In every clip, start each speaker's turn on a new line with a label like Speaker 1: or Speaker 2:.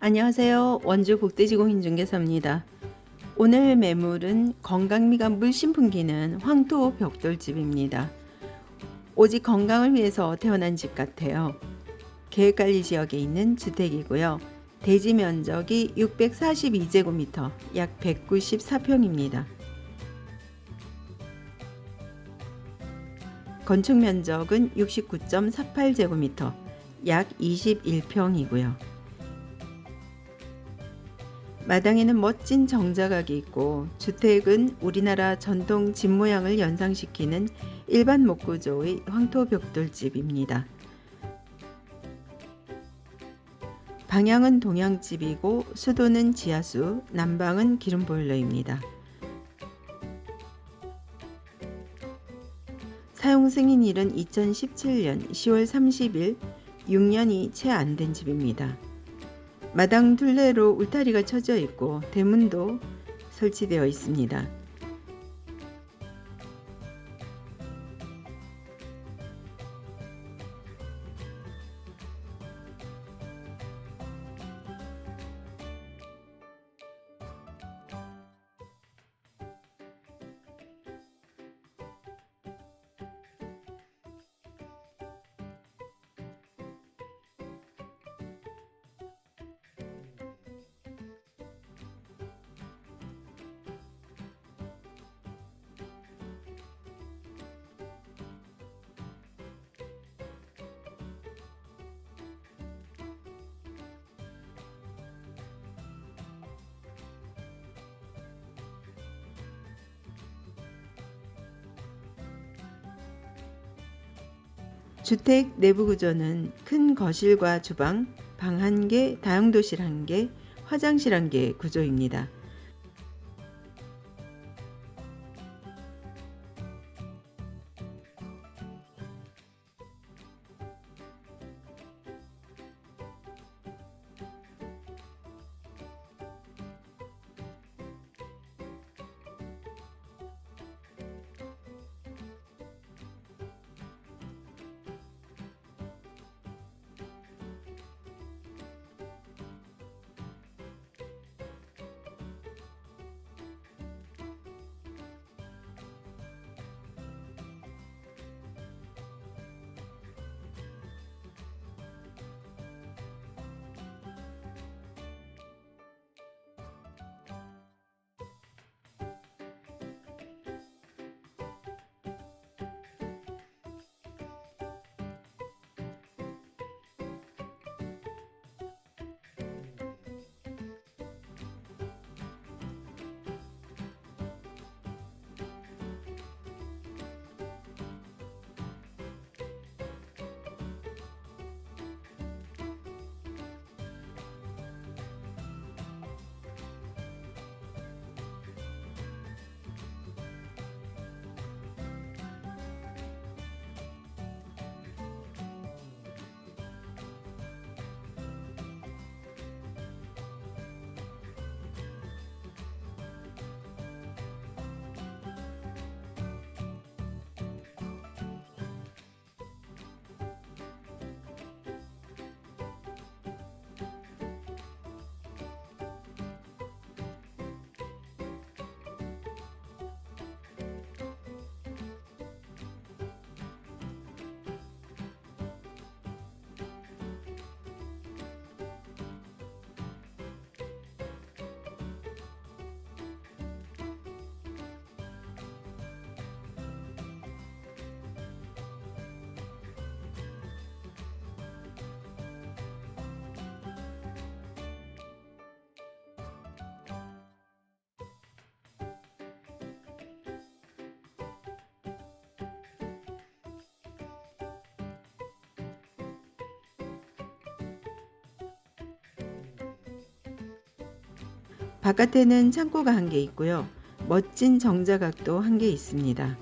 Speaker 1: 안녕하세요. 원주 복대지공인중개사입니다. 오늘 매물은 건강미가 물씬 풍기는 황토 벽돌집입니다. 오직 건강을 위해서 태어난 집 같아요. 계획관리 지역에 있는 주택이고요. 대지 면적이 642제곱미터, 약 194평입니다. 건축 면적은 69.48제곱미터, 약 21평이고요. 마당에는 멋진 정자각이 있고 주택은 우리나라 전통 집 모양을 연상시키는 일반 목구조의 황토 벽돌집입니다. 방향은 동양집이고 수도는 지하수, 난방은 기름 보일러입니다. 사용 승인일은 2017년 10월 30일, 6년이 채 안 된 집입니다. 마당 둘레로 울타리가 쳐져 있고 대문도 설치되어 있습니다. 주택 내부 구조는 큰 거실과 주방, 방 1개, 다용도실 1개, 화장실 1개 구조입니다. 바깥에는 창고가 1개 있고요. 멋진 정자각도 1개 있습니다.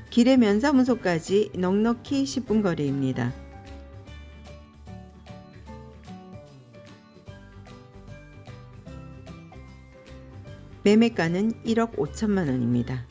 Speaker 1: 길의 면사무소까지 넉넉히 10분 거리입니다. 매매가는 1억 5천만 원입니다.